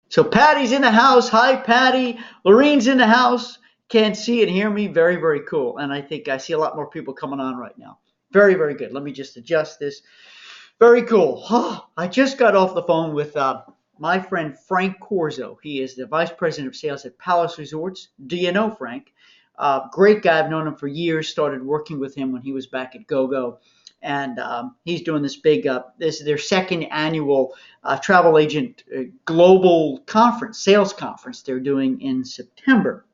So Patty's in the house. Hi, Patty. Lorene's in the house. Can't see and hear me. Very, very cool. And I think I see a lot more people coming on right now. Very, very good. Let me just adjust this. Very cool. I just got off the phone with my friend Frank Corzo. He is the Vice President of Sales at Palace Resorts. Do you know Frank? Great guy. I've known him for years. Started working with him when he was back at GoGo. And he's doing this big, this is their second annual travel agent global conference, sales conference they're doing in September.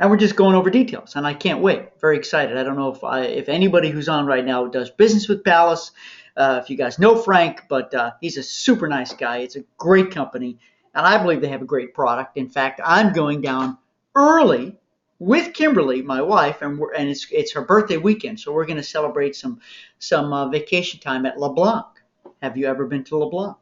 And we're just going over details, and I can't wait. Very excited. I don't know if anybody who's on right now does business with Palace, if you guys know Frank, but he's a super nice guy. It's a great company, and I believe they have a great product. In fact, I'm going down early with Kimberly, my wife, and it's her birthday weekend, so we're going to celebrate some vacation time at LeBlanc. Have you ever been to LeBlanc?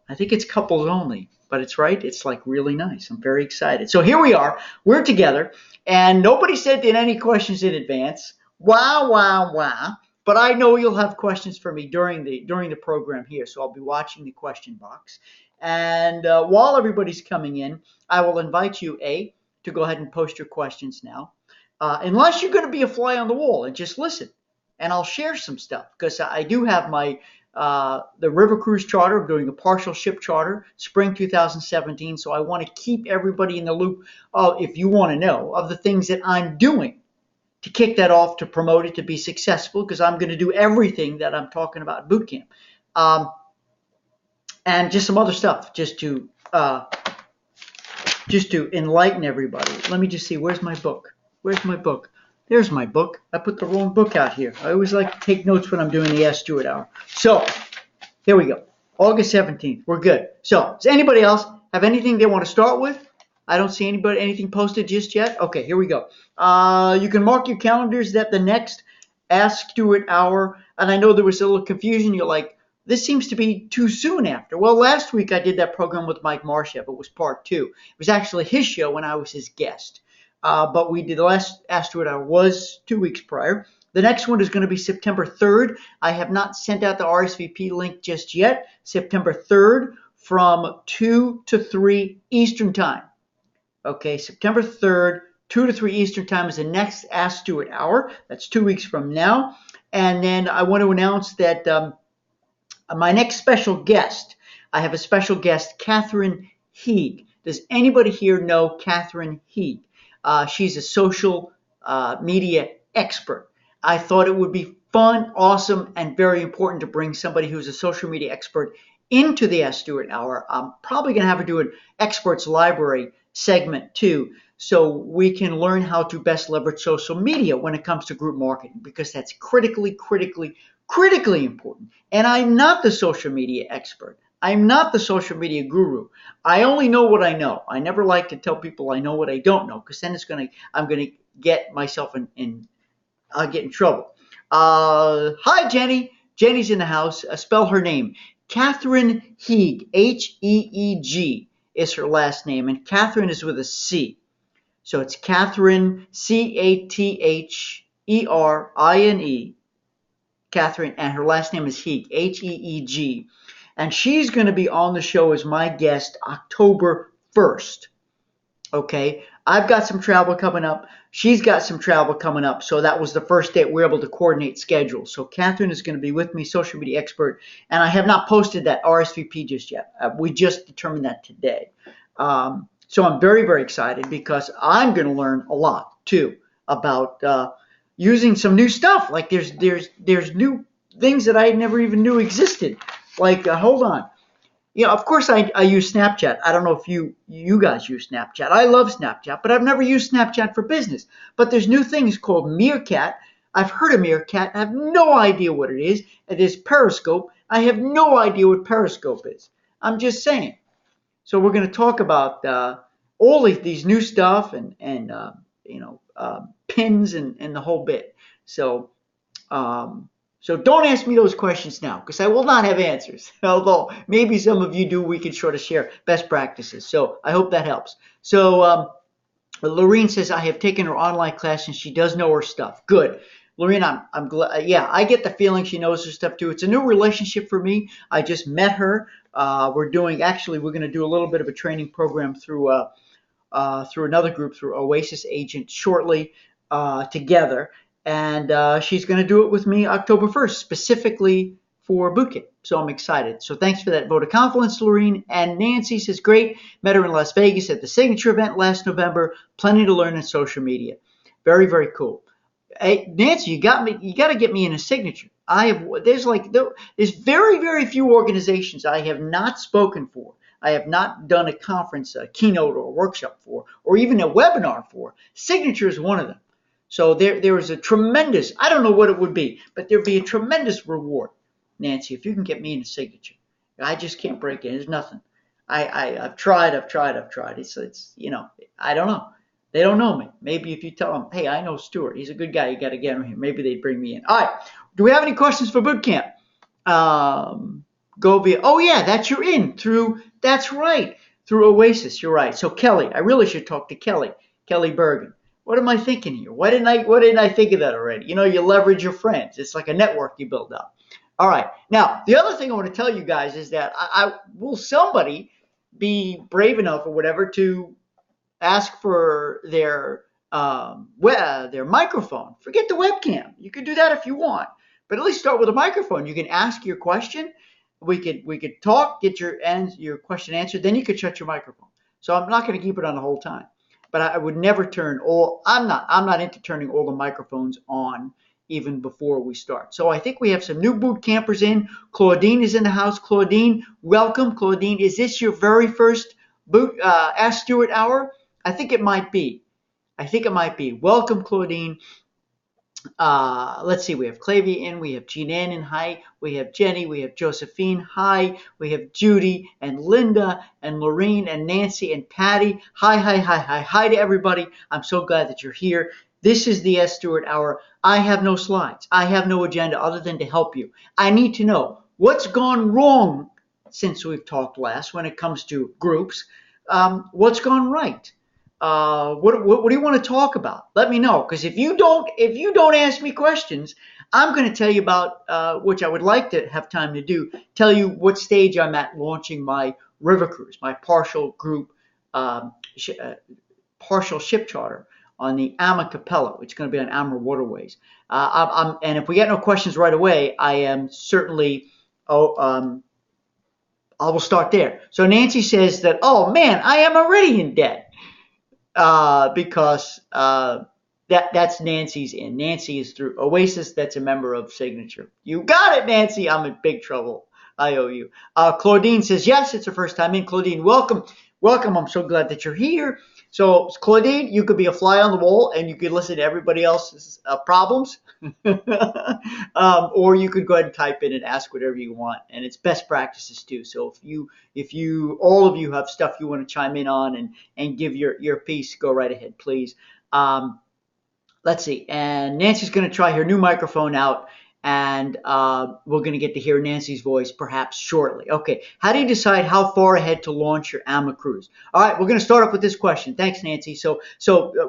I think it's couples only, but it's right. It's like really nice. I'm very excited. So here we are. We're together, and nobody sent in any questions in advance. Wow, wow, wow. But I know you'll have questions for me during the program here, so I'll be watching the question box. And while everybody's coming in, I will invite you to go ahead and post your questions now, unless you're going to be a fly on the wall and just listen, and I'll share some stuff because I do have the River Cruise charter. I'm doing a partial ship charter, spring 2017. So I want to keep everybody in the loop if you want to know, of the things that I'm doing to kick that off, to promote it, to be successful, because I'm going to do everything that I'm talking about at boot camp. And just some other stuff just to enlighten everybody. Let me just see. Where's my book? Where's my book? There's my book. I put the wrong book out here. I always like to take notes when I'm doing the Ask Stewart Hour. So, here we go. August 17th. We're good. So, does anybody else have anything they want to start with? I don't see anything posted just yet. Okay, here we go. You can mark your calendars that the next Ask Stewart Hour, and I know there was a little confusion. You're like, this seems to be too soon after. Well, last week I did that program with Mike Marshev. It was part 2. It was actually his show when I was his guest. But we did the last Ask Stewart Hour was 2 weeks prior. The next one is going to be September 3rd. I have not sent out the RSVP link just yet. September 3rd from 2 to 3 Eastern Time. Okay, September 3rd, 2 to 3 Eastern Time is the next Ask Stewart Hour. That's 2 weeks from now. And then I want to announce that my next special guest, I have a special guest, Catherine Heeg. Does anybody here know Catherine Heeg? She's a social media expert. I thought it would be fun, awesome, and very important to bring somebody who's a social media expert into the Ask Stewart Hour. I'm probably going to have her do an experts library segment too, so we can learn how to best leverage social media when it comes to group marketing, because that's critically important. And I'm not the social media expert. I'm not the social media guru. I only know what I know. I never like to tell people I know what I don't know, because then I'm gonna get myself I'll get in trouble. Hi, Jenny. Jenny's in the house. Spell her name. Catherine Heeg. Heeg is her last name, and Catherine is with a C. So it's Catherine, Catherine, Catherine, and her last name is Heeg, Heeg. And she's going to be on the show as my guest October 1st. Okay, I've got some travel coming up. She's got some travel coming up. So that was the first date we were able to coordinate schedules. So Catherine is going to be with me, social media expert. And I have not posted that RSVP just yet. We just determined that today. So I'm very, very excited, because I'm going to learn a lot too about using some new stuff. Like there's new things that I never even knew existed. Like, hold on. Of course I use Snapchat. I don't know if you guys use Snapchat. I love Snapchat, but I've never used Snapchat for business. But there's new things called Meerkat. I've heard of Meerkat. I have no idea what it is. It is Periscope. I have no idea what Periscope is. I'm just saying. So we're going to talk about all of these new stuff and pins and the whole bit. So don't ask me those questions now, because I will not have answers. Although maybe some of you do, we can sort of share best practices. So I hope that helps. So Lorene says, I have taken her online class and she does know her stuff. Good. Lorene, I'm glad. Yeah, I get the feeling she knows her stuff too. It's a new relationship for me. I just met her. We're going to do a little bit of a training program through another group, through Oasis Agent, shortly together. And she's going to do it with me October 1st, specifically for bootcamp. So I'm excited. So thanks for that vote of confidence, Lorene. And Nancy says, great. Met her in Las Vegas at the Signature event last November. Plenty to learn in social media. Very, very cool. Hey, Nancy, you got me. You got to get me in a Signature. There's very, very few organizations I have not spoken for. I have not done a conference, a keynote, or a workshop for, or even a webinar for. Signature is one of them. So there is a tremendous, I don't know what it would be, but there'd be a tremendous reward, Nancy, if you can get me in a Signature. I just can't break it. There's nothing. I've tried. It's I don't know. They don't know me. Maybe if you tell them, hey, I know Stuart. He's a good guy. You got to get him here. Maybe they'd bring me in. All right. Do we have any questions for boot camp? Go via. Oh yeah, that's right. Through Oasis. You're right. So Kelly, I really should talk to Kelly Bergen. What am I thinking here? Why didn't I think of that already? You leverage your friends. It's like a network you build up. All right. Now, the other thing I want to tell you guys is that will somebody be brave enough or whatever to ask for their microphone. Forget the webcam. You could do that if you want, but at least start with a microphone. You can ask your question. We could talk, get your question answered. Then you could shut your microphone. So I'm not going to keep it on the whole time, but I would never I'm not into turning all the microphones on even before we start. So I think we have some new boot campers in. Claudine is in the house. Claudine, welcome. Claudine, is this your very first Ask Stuart hour? I think it might be. Welcome, Claudine. Let's see. We have Clavy in. We have Jean Ann in. Hi. We have Jenny. We have Josephine. Hi. We have Judy and Linda and Lorene and Nancy and Patty. Hi to everybody. I'm so glad that you're here. This is the S. Stuart Hour. I have no slides. I have no agenda other than to help you. I need to know what's gone wrong since we've talked last when it comes to groups. What's gone right? What do you want to talk about? Let me know, because if you don't ask me questions, I'm going to tell you about which I would like to have time to do. Tell you what stage I'm at launching my river cruise, my partial group, partial ship charter on the Amma Capella, which is going to be on Amma Waterways. And if we get no questions right away, I am certainly I will start there. So Nancy says that, oh man, I am already in debt. Because that's Nancy's in. Nancy is through Oasis. That's a member of Signature. You got it, Nancy. I'm in big trouble. I owe you. Claudine says, yes, it's her first time in. Claudine, welcome. I'm so glad that you're here. So Claudine, you could be a fly on the wall and you could listen to everybody else's problems. Or you could go ahead and type in and ask whatever you want. And it's best practices too. So if you all of you have stuff you want to chime in on and give your piece, go right ahead, please. Let's see. And Nancy's going to try her new microphone out. And we're going to get to hear Nancy's voice perhaps shortly. Okay, how do you decide how far ahead to launch your Amma cruise? All right, we're going to start off with this question. Thanks, Nancy. So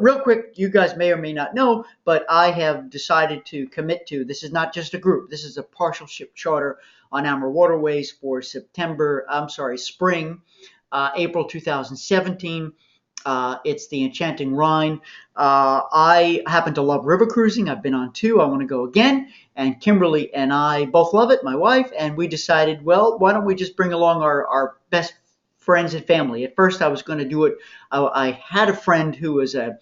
real quick, you guys may or may not know, but I have decided to commit to, this is not just a group, this is a partial ship charter on Amma Waterways for spring, April 2017. It's the Enchanting Rhine. I happen to love river cruising. I've been on 2. I want to go again. And Kimberly and I both love it, my wife. And we decided, well, why don't we just bring along our best friends and family. At first, I was going to do it. I had a friend who was a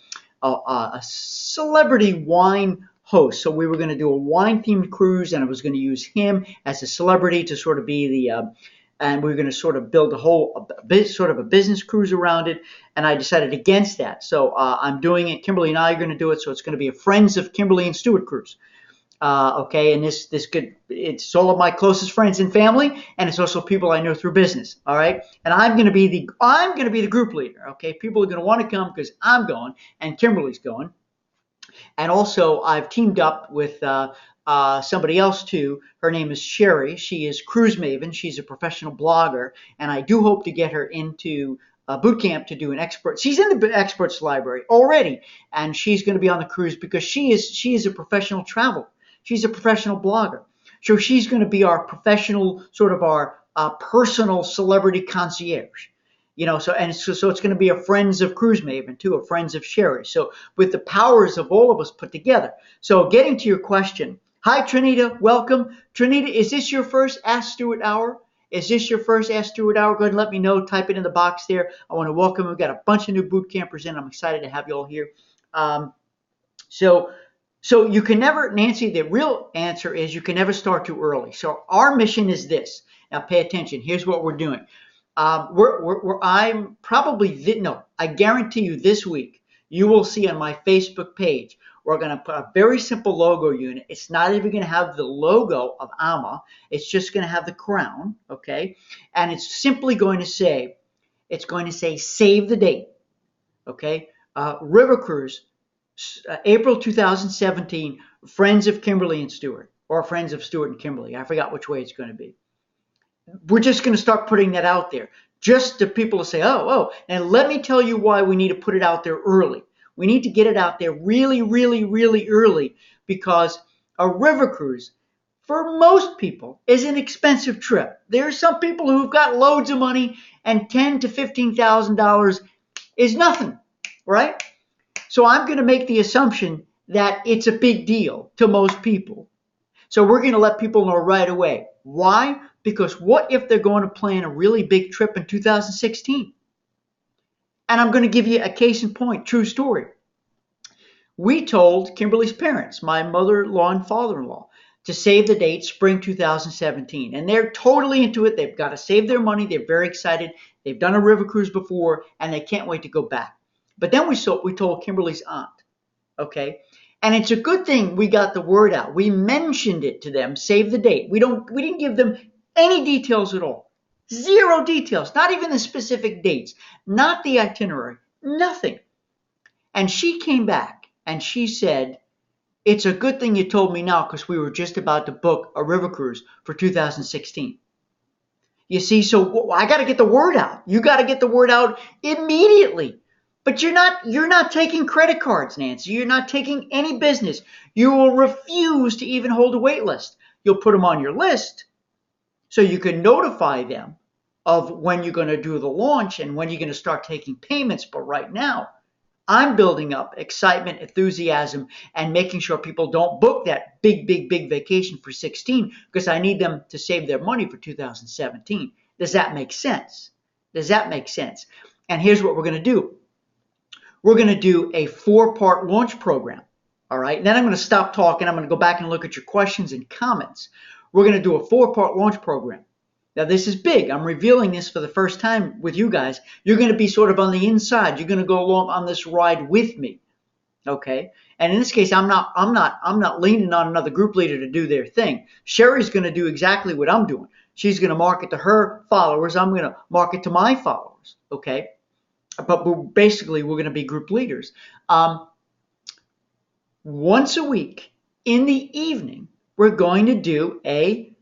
celebrity wine host. So we were going to do a wine-themed cruise, and I was going to use him as a celebrity to sort of be and we were going to sort of build a business cruise around it, and I decided against that. So I'm doing it. Kimberly and I are going to do it, so it's going to be a Friends of Kimberly and Stuart cruise. Okay, and it's all of my closest friends and family, and it's also people I know through business. All right, and I'm going to be the group leader. Okay, people are going to want to come because I'm going and Kimberly's going, and also I've teamed up with somebody else too. Her name is Sherry. She is Cruise Maven. She's a professional blogger, and I do hope to get her into boot camp to do an expert. She's in the experts library already, and she's going to be on the cruise because she is a professional traveler. She's a professional blogger. So she's going to be our professional, sort of our personal celebrity concierge. So it's going to be a Friends of Cruise Maven too, a Friends of Sherry. So with the powers of all of us put together. So getting to your question. Hi, Trinita. Welcome. Trinita, is this your first Ask Stewart Hour? Is this your first Ask Stewart Hour? Go ahead and let me know. Type it in the box there. I want to welcome. We've got a bunch of new boot campers in. I'm excited to have you all here. So you can never, Nancy, the real answer is you can never start too early. So our mission is this. Now pay attention. Here's what we're doing. I'm probably, no, I guarantee you this week, you will see on my Facebook page, we're going to put a very simple logo unit. It's not even going to have the logo of AMA. It's just going to have the crown, okay? And it's simply going to say, save the date, okay? River Cruise, April 2017, Friends of Kimberly and Stewart, or Friends of Stewart and Kimberly. I forgot which way it's going to be. We're just going to start putting that out there, just to people to say, oh. And let me tell you why we need to put it out there early. We need to get it out there really, really, really early, because a river cruise, for most people, is an expensive trip. There are some people who've got loads of money, and $10,000 to $15,000 is nothing, right? So I'm going to make the assumption that it's a big deal to most people. So we're going to let people know right away. Why? Because what if they're going to plan a really big trip in 2016? And I'm going to give you a case in point, true story. We told Kimberly's parents, my mother-in-law and father-in-law, to save the date spring 2017. And they're totally into it. They've got to save their money. They're very excited. They've done a river cruise before, and they can't wait to go back. But then we told Kimberly's aunt, okay? And it's a good thing we got the word out. We mentioned it to them, save the date. We didn't give them any details at all. Zero details, not even the specific dates, not the itinerary, nothing. And she came back and she said, it's a good thing you told me now, because we were just about to book a river cruise for 2016. You see, so I got to get the word out. You got to get the word out immediately. But you're not taking credit cards, Nancy. You're not taking any business. You will refuse to even hold a wait list. You'll put them on your list so you can notify them of when you're going to do the launch and when you're going to start taking payments. But right now, I'm building up excitement, enthusiasm, and making sure people don't book that big vacation for 16, because I need them to save their money for 2017. Does that make sense? Does that make sense? And here's what we're going to do. We're going to do a 4-part launch program. All right. And then I'm going to stop talking. I'm going to go back and look at your questions and comments. We're going to do a 4-part launch program. Now, this is big. I'm revealing this for the first time with you guys. You're going to be sort of on the inside. You're going to go along on this ride with me. Okay. And in this case, I'm not leaning on another group leader to do their thing. Sherry's going to do exactly what I'm doing. She's going to market to her followers. I'm going to market to my followers. Okay. But basically, we're going to be group leaders. Once a week in the evening, we're going to do a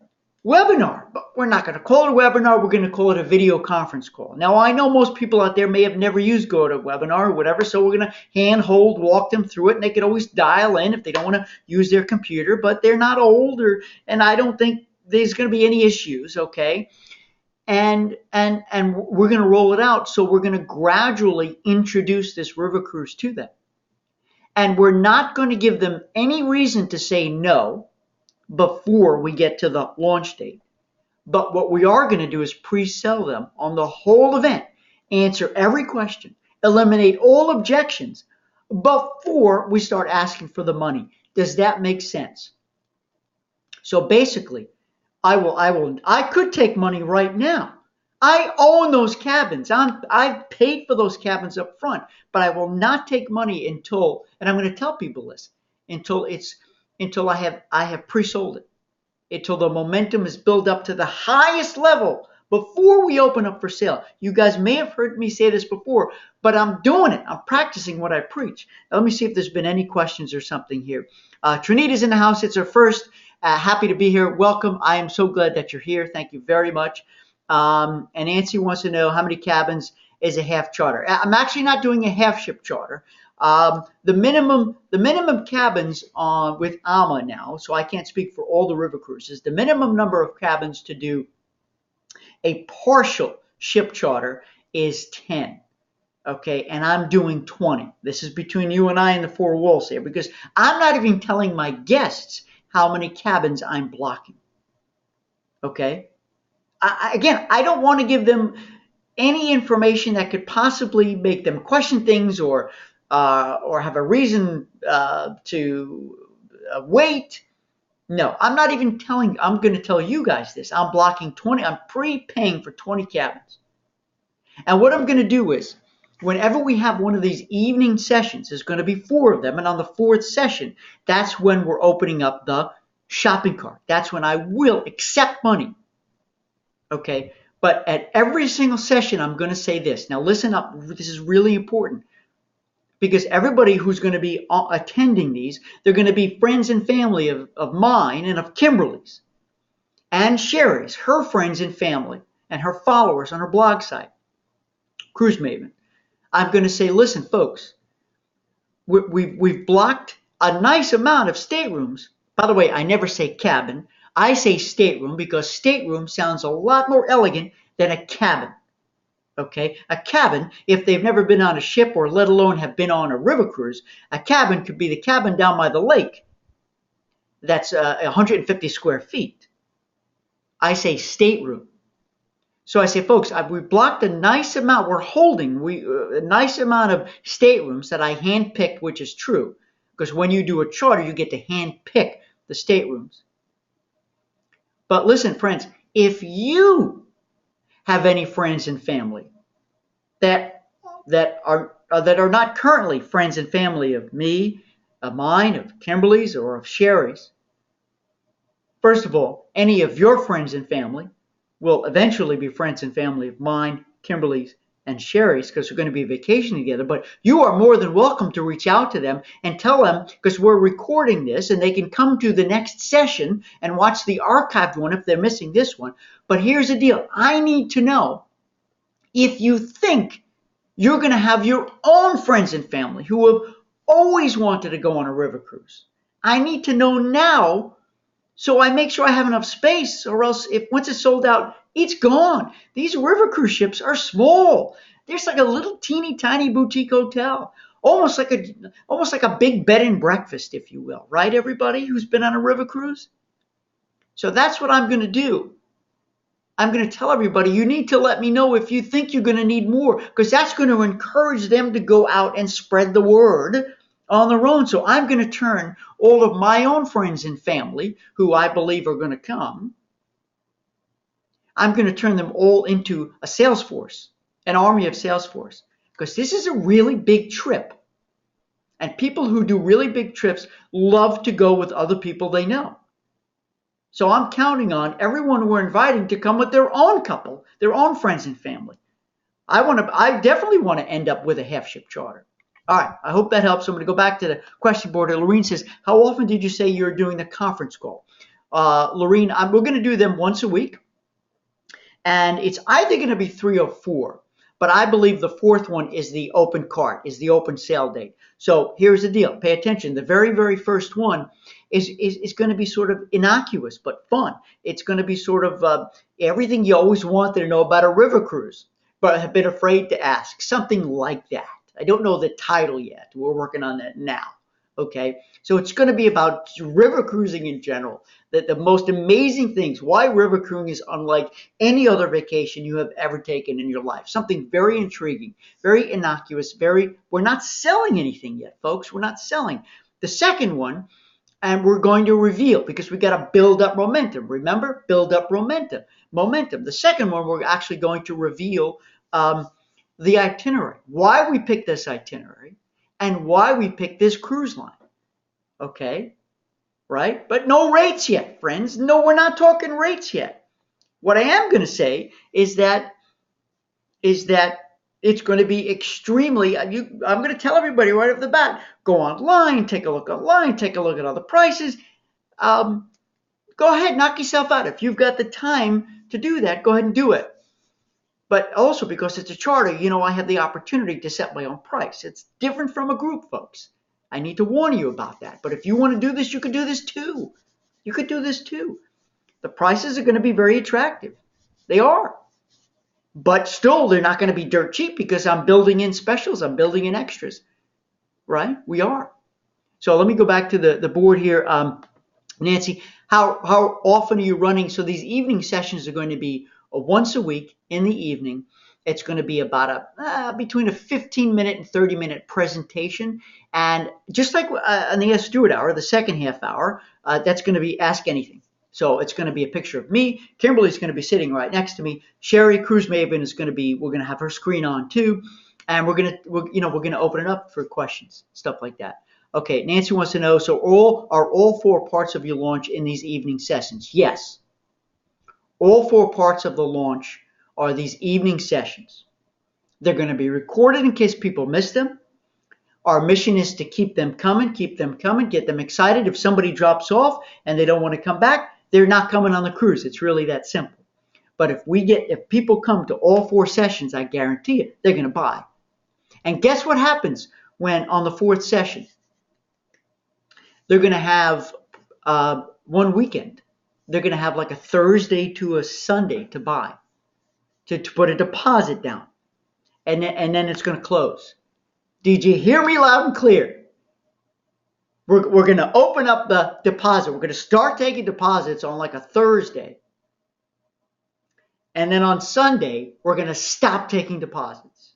webinar. But we're not going to call it a webinar. We're going to call it a video conference call. Now, I know most people out there may have never used GoToWebinar or whatever, so we're going to handhold, walk them through it, and they can always dial in if they don't want to use their computer, but they're not old, and I don't think there's going to be any issues, okay? And we're going to roll it out. So we're going to gradually introduce this river cruise to them. And we're not going to give them any reason to say no before we get to the launch date. But what we are going to do is pre-sell them on the whole event, answer every question, eliminate all objections before we start asking for the money. Does that make sense? So basically, I could take money right now. I own those cabins. I've paid for those cabins up front, but I will not take money until, and I'm going to tell people this, until I have pre-sold it, until the momentum is built up to the highest level before we open up for sale. You guys may have heard me say this before, but I'm doing it. I'm practicing what I preach. Now, let me see if there's been any questions or something here. Trinita's in the house. It's her first. Happy to be here. Welcome. I am so glad that you're here. Thank you very much. And Nancy wants to know how many cabins is a half charter. I'm actually not doing a half ship charter. The minimum cabins with AMA now, so I can't speak for all the river cruises. The minimum number of cabins to do a partial ship charter is 10. Okay, and I'm doing 20. This is between you and I and the four walls here, because I'm not even telling my guests how many cabins I'm blocking. Okay, again, I don't want to give them any information that could possibly make them question things or have a reason to wait. No, I'm not even telling. I'm going to tell you guys this. I'm blocking 20. I'm prepaying for 20 cabins. And what I'm going to do is, whenever we have one of these evening sessions, there's going to be 4 of them. And on the 4th session, that's when we're opening up the shopping cart. That's when I will accept money. Okay. But at every single session, I'm going to say this. Now listen up. This is really important. Because everybody who's going to be attending these, they're going to be friends and family of mine and of Kimberly's. And Sherry's, her friends and family, and her followers on her blog site, Cruise Maven. I'm going to say, listen, folks, we've blocked a nice amount of staterooms. By the way, I never say cabin. I say stateroom because stateroom sounds a lot more elegant than a cabin. Okay, a cabin, if they've never been on a ship or let alone have been on a river cruise, a cabin could be the cabin down by the lake. That's 150 square feet. I say stateroom. So I say, folks, we've blocked a nice amount. We're holding a nice amount of staterooms that I handpicked, which is true. Because when you do a charter, you get to handpick the staterooms. But listen, friends, if you have any friends and family that are not currently friends and family of me, of mine, of Kimberly's, or of Sherry's, first of all, any of your friends and family will eventually be friends and family of mine, Kimberly's, and Sherry's, because we're going to be vacationing together. But you are more than welcome to reach out to them and tell them, because we're recording this, and they can come to the next session and watch the archived one if they're missing this one. But here's the deal. I need to know if you think you're going to have your own friends and family who have always wanted to go on a river cruise. I need to know now so I make sure I have enough space, or else once it's sold out, it's gone. These river cruise ships are small. There's like a little teeny tiny boutique hotel, almost like a big bed and breakfast, if you will. Right, everybody who's been on a river cruise? So that's what I'm going to do. I'm going to tell everybody, you need to let me know if you think you're going to need more, because that's going to encourage them to go out and spread the word on their own. So I'm going to turn all of my own friends and family, who I believe are going to come, I'm going to turn them all into a sales force, an army of sales force, because this is a really big trip. And people who do really big trips love to go with other people they know. So I'm counting on everyone we're inviting to come with their own couple, their own friends and family. I definitely want to end up with a half ship charter. All right, I hope that helps. I'm going to go back to the question board. Lorene says, how often did you say you're doing the conference call? Lorene, we're going to do them once a week. And it's either going to be 3 or 4. But I believe the 4th one is the open cart, is the open sale date. So here's the deal. Pay attention. The very, very first one is going to be sort of innocuous but fun. It's going to be sort of everything you always wanted to know about a river cruise, but have been afraid to ask. Something like that. I don't know the title yet. We're working on that now. Okay, so it's going to be about river cruising in general. The most amazing things, why river cruising is unlike any other vacation you have ever taken in your life. Something very intriguing, very innocuous, we're not selling anything yet, folks. We're not selling. The second one, and we're going to reveal, because we got to build up momentum. Remember, build up momentum. The second one, we're actually going to reveal the itinerary, why we picked this itinerary, and why we picked this cruise line. Okay, right? But no rates yet, friends. No, we're not talking rates yet. What I am going to say is that it's going to be extremely, I'm going to tell everybody right off the bat, go online, take a look at other prices. Go ahead, knock yourself out. If you've got the time to do that, go ahead and do it. But also because it's a charter, I have the opportunity to set my own price. It's different from a group, folks. I need to warn you about that. But if you want to do this, you could do this too. You could do this too. The prices are going to be very attractive. They are. But still, they're not going to be dirt cheap because I'm building in specials. I'm building in extras, right? We are. So let me go back to the board here. Nancy, how often are you running? So these evening sessions are going to be once a week in the evening. It's going to be about between a 15-minute and 30-minute presentation. And just like on the Ask Stewart Hour, the second half hour, that's going to be Ask Anything. So it's going to be a picture of me. Kimberly's going to be sitting right next to me. Sherry Cruise Maven is going to be, we're going to have her screen on too. And we're going to open it up for questions, stuff like that. Okay, Nancy wants to know, so are all 4 parts of your launch in these evening sessions? Yes. All 4 parts of the launch are these evening sessions. They're going to be recorded in case people miss them. Our mission is to keep them coming, get them excited. If somebody drops off and they don't want to come back, they're not coming on the cruise. It's really that simple. But if people come to all 4 sessions, I guarantee it, they're going to buy. And guess what happens when on the 4th session? They're going to have one weekend. They're going to have like a Thursday to a Sunday to buy, to put a deposit down. And then it's going to close. Did you hear me loud and clear? We're going to open up the deposit. We're going to start taking deposits on like a Thursday. And then on Sunday, we're going to stop taking deposits.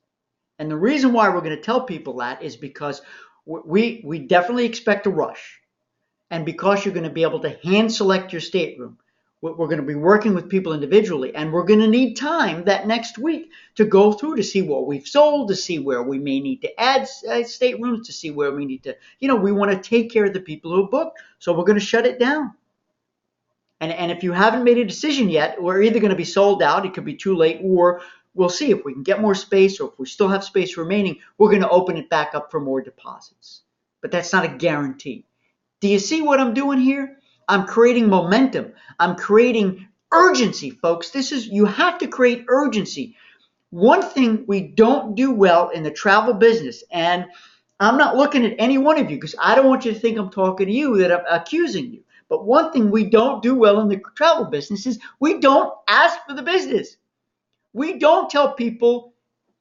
And the reason why we're going to tell people that is because we definitely expect a rush. And because you're going to be able to hand select your stateroom, we're going to be working with people individually, and we're going to need time that next week to go through to see what we've sold, to see where we may need to add staterooms, to see where we need to, we want to take care of the people who book. So we're going to shut it down. And if you haven't made a decision yet, we're either going to be sold out, it could be too late, or we'll see if we can get more space, or if we still have space remaining, we're going to open it back up for more deposits. But that's not a guarantee. Do you see what I'm doing here? I'm creating momentum. I'm creating urgency, folks. You have to create urgency. One thing we don't do well in the travel business, and I'm not looking at any one of you because I don't want you to think I'm talking to you, that I'm accusing you. But one thing we don't do well in the travel business is we don't ask for the business. We don't tell people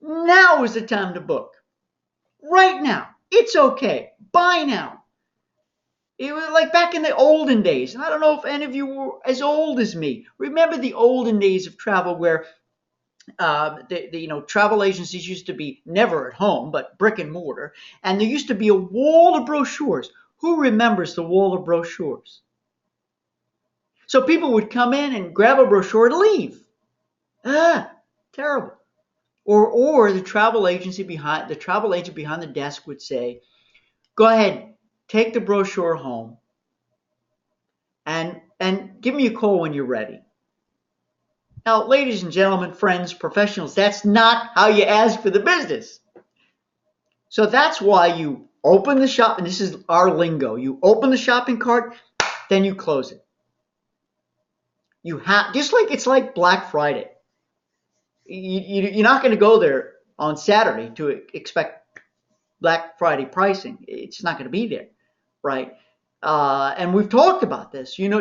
now is the time to book. Right now. It's okay. Buy now. It was like back in the olden days, and I don't know if any of you were as old as me. Remember the olden days of travel where travel agencies used to be never at home, but brick and mortar, and there used to be a wall of brochures. Who remembers the wall of brochures? So people would come in and grab a brochure and leave. Terrible. Or the travel agent behind the desk would say, "Go ahead. Take the brochure home and give me a call when you're ready." Now, ladies and gentlemen, friends, professionals, that's not how you ask for the business. So that's why you open the shop, and this is our lingo. You open the shopping cart, then you close it. You have, just like it's like Black Friday. You're not going to go there on Saturday to expect Black Friday pricing. It's not going to be there, right? And we've talked about this. When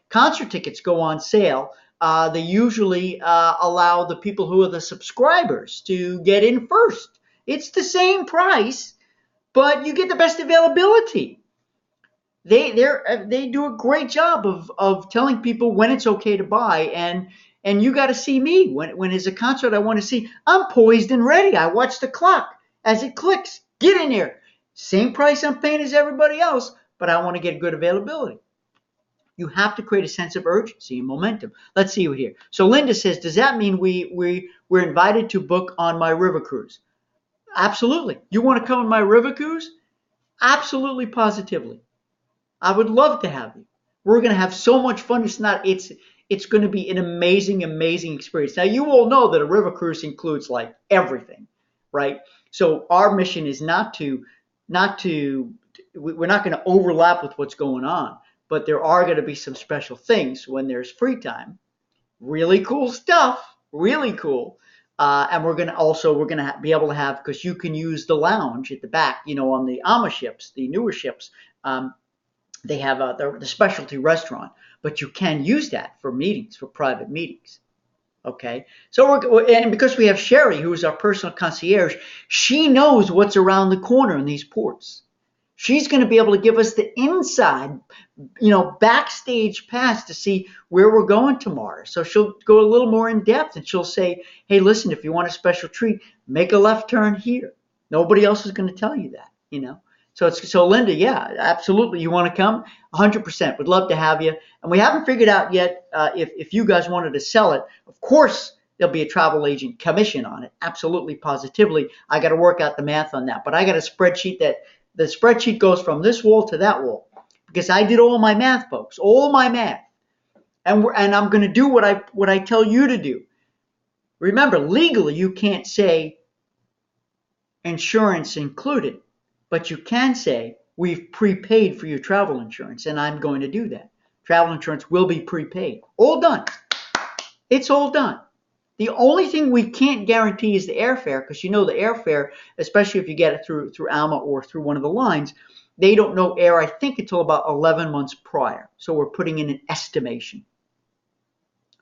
concert tickets go on sale, they usually allow the people who are the subscribers to get in first. It's the same price, but you get the best availability. They do a great job of telling people when it's okay to buy, and you got to see me when there's a concert I want to see. I'm poised and ready. I watch the clock as it clicks. Get in there. Same price I'm paying as everybody else, but I want to get good availability. You have to create a sense of urgency and momentum. Let's see here. So Linda says, does that mean we're invited to book on my river cruise? Absolutely. You want to come on my river cruise? Absolutely, positively. I would love to have you. We're going to have so much fun. It's going to be an amazing, amazing experience. Now, you all know that a river cruise includes like everything, right? So our mission is we're not going to overlap with what's going on, but there are going to be some special things when there's free time. Really cool stuff. really cool. And we're gonna be able to have, because you can use the lounge at the back, on the AMA ships, the newer ships. They have the specialty restaurant, but you can use that for meetings, for private meetings. Okay, so and because we have Sherry, who is our personal concierge, she knows what's around the corner in these ports. She's going to be able to give us the inside, backstage pass to see where we're going tomorrow. So she'll go a little more in depth, and she'll say, hey, listen, if you want a special treat, make a left turn here. Nobody else is going to tell you that. So Linda, yeah, absolutely. You want to come? 100%. Would love to have you. And we haven't figured out yet if you guys wanted to sell it. Of course, there'll be a travel agent commission on it. Absolutely, positively. I got to work out the math on that. But I got a spreadsheet that the spreadsheet goes from this wall to that wall, because I did all my math, folks, all my math. And I'm going to do what I tell you to do. Remember, legally, you can't say insurance included. But you can say, we've prepaid for your travel insurance, and I'm going to do that. Travel insurance will be prepaid. All done. It's all done. The only thing we can't guarantee is the airfare, because the airfare, especially if you get it through ALMA or through one of the lines, they don't know air, I think, until about 11 months prior. So we're putting in an estimation.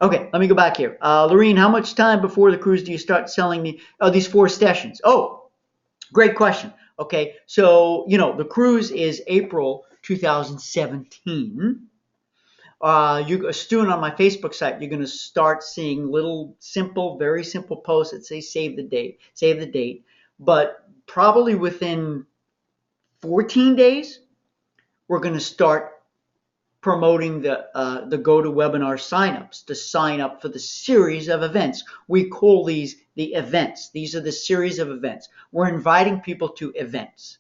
Okay, let me go back here. Lorene, how much time before the cruise do you start selling these 4 sessions? Oh, great question. Okay, so, the cruise is April 2017. Soon on my Facebook site, you're going to start seeing little very simple posts that say save the date. But probably within 14 days, we're going to start promoting the GoToWebinar signups to sign up for the series of events. We call these the events. These are the series of events. We're inviting people to events.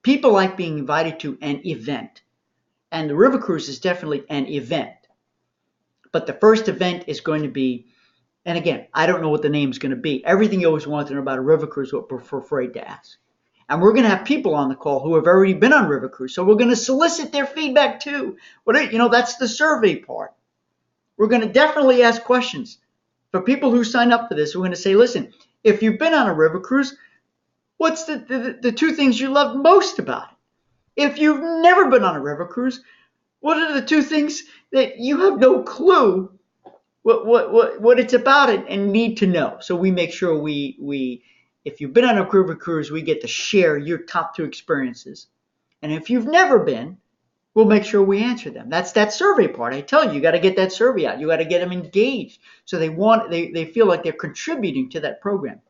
People like being invited to an event. And the River Cruise is definitely an event. But the first event is going to be, and again, I don't know what the name's going to be. Everything you always want to know about a River Cruise, what we're afraid to ask. And we're going to have people on the call who have already been on River Cruise. So we're going to solicit their feedback too. That's the survey part. We're going to definitely ask questions. For people who sign up for this, we're going to say, listen, if you've been on a River Cruise, what's the 2 things you loved most about it? If you've never been on a River Cruise, what are the 2 things that you have no clue what it's about and need to know? So we make sure if you've been on a River Cruise, we get to share your top 2 experiences. And if you've never been, we'll make sure we answer them. That's that survey part. I tell you got to get that survey out. You got to get them engaged so they feel like they're contributing to that program.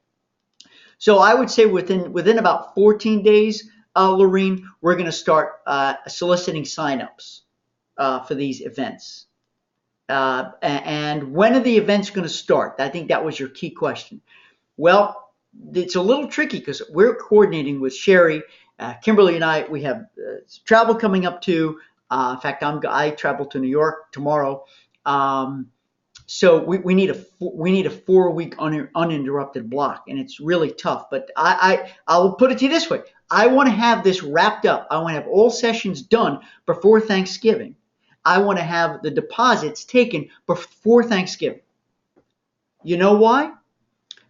So I would say within about 14 days, Lorene, we're going to start soliciting signups for these events. And when are the events going to start? I think that was your key question. Well, it's a little tricky because we're coordinating with Sherry, Kimberly, and I. We have travel coming up too. In fact, I travel to New York tomorrow. So we need a 4-week uninterrupted block, and it's really tough. But I'll put it to you this way: I want to have this wrapped up. I want to have all sessions done before Thanksgiving. I want to have the deposits taken before Thanksgiving. You know why?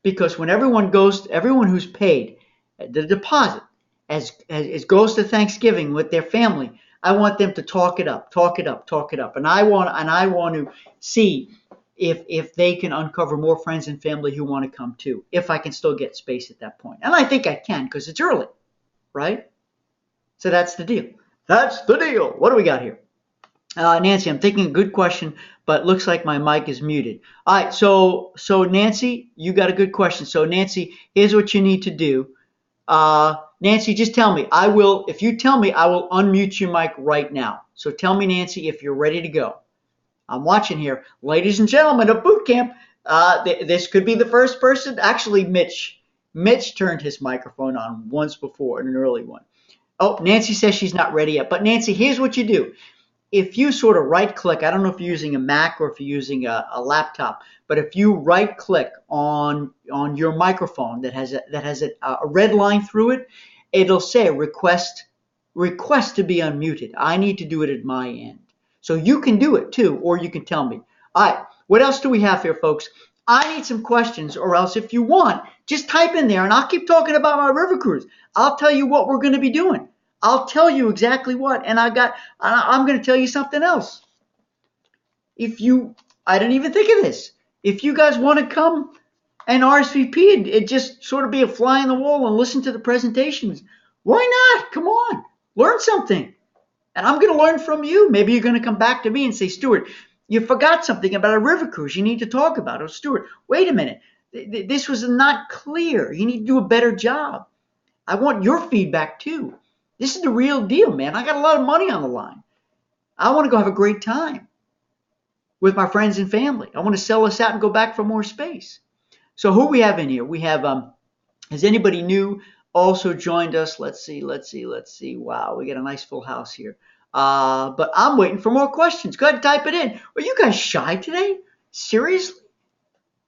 Because when everyone who's paid the deposit as goes to Thanksgiving with their family, I want them to talk it up, and I want to see if they can uncover more friends and family who want to come too, if I can still get space at that point. And I think I can because it's early, right? So that's the deal. What do we got here? Nancy, I'm thinking a good question, but looks like my mic is muted. All right, so Nancy, you got a good question. So Nancy, here's what you need to do. Nancy, just tell me. If you tell me, I will unmute your mic right now. So tell me, Nancy, if you're ready to go. I'm watching here. Ladies and gentlemen of boot camp, this could be the first person. Actually, Mitch turned his microphone on once before in an early one. Oh, Nancy says she's not ready yet. But Nancy, here's what you do. If you sort of right-click, I don't know if you're using a Mac or if you're using a laptop, but if you right-click on your microphone that has a red line through it, it'll say request to be unmuted. I need to do it at my end. So you can do it too, or you can tell me. All right, what else do we have here, folks? I need some questions, or else if you want, just type in there and I'll keep talking about my river cruise. I'll tell you what we're going to be doing. I'll tell you exactly what, and I'm going to tell you something else. I didn't even think of this. If you guys want to come and RSVP and just sort of be a fly on the wall and listen to the presentations, why not? Come on, learn something. And I'm going to learn from you. Maybe you're going to come back to me and say, Stuart, you forgot something about a river cruise you need to talk about. Or Stuart, wait a minute. This was not clear. You need to do a better job. I want your feedback too. This is the real deal, man. I got a lot of money on the line. I want to go have a great time with my friends and family. I want to sell this out and go back for more space. So who we have in here? We have, has anybody new also joined us? Let's see. Wow, we got a nice full house here. But I'm waiting for more questions. Go ahead and type it in. Are you guys shy today? Seriously?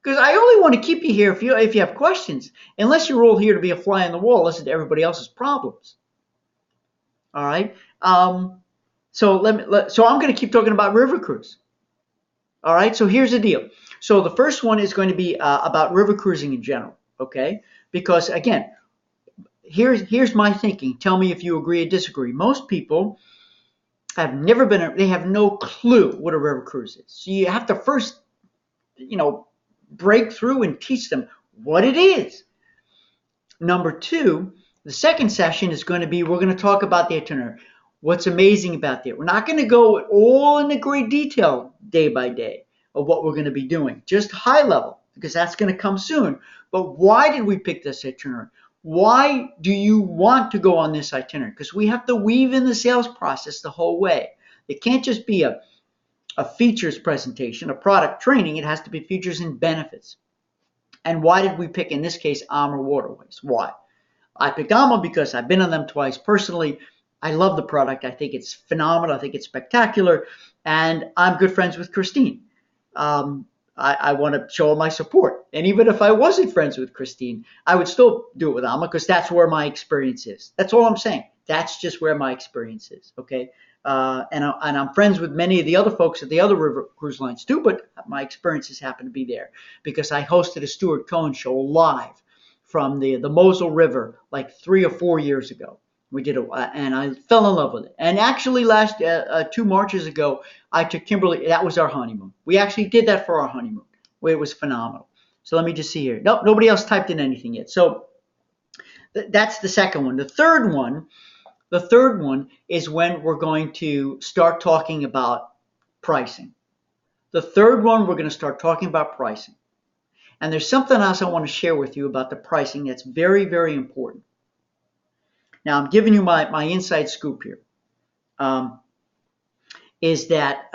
Because I only want to keep you here if you have questions, unless you're all here to be a fly on the wall, listen to everybody else's problems. All right. So I'm going to keep talking about river cruise. All right. So here's the deal. So the first one is going to be about river cruising in general. Okay. Because again, here's my thinking. Tell me if you agree or disagree. Most people have never been. They have no clue what a river cruise is. So you have to first, break through and teach them what it is. Number two, the second session is going to be, we're going to talk about the itinerary. What's amazing about it. We're not going to go all into great detail day by day of what we're going to be doing, just high level, because that's going to come soon. But why did we pick this itinerary? Why do you want to go on this itinerary? Because we have to weave in the sales process the whole way. It can't just be a features presentation, a product training. It has to be features and benefits. And why did we pick, in this case, AMA Waterways? Why? I picked AMA because I've been on them twice personally. I love the product. I think it's phenomenal. I think it's spectacular. And I'm good friends with Christine. I want to show her my support. And even if I wasn't friends with Christine, I would still do it with AMA because that's where my experience is. That's all I'm saying. That's just where my experience is. Okay. And I'm friends with many of the other folks at the other river cruise lines too, but my experiences happen to be there because I hosted a Stuart Cohen show live from the Mosel River like 3 or 4 years ago. We did it, and I fell in love with it. And actually, last 2 Marches ago, I took Kimberly. That was our honeymoon. We actually did that for our honeymoon. It was phenomenal. So let me just see here. Nope, nobody else typed in anything yet. So that's the second one. The third one is when we're going to start talking about pricing. The third one, we're going to start talking about pricing. And there's something else I want to share with you about the pricing that's very, very important. Now, I'm giving you my inside scoop here. Is that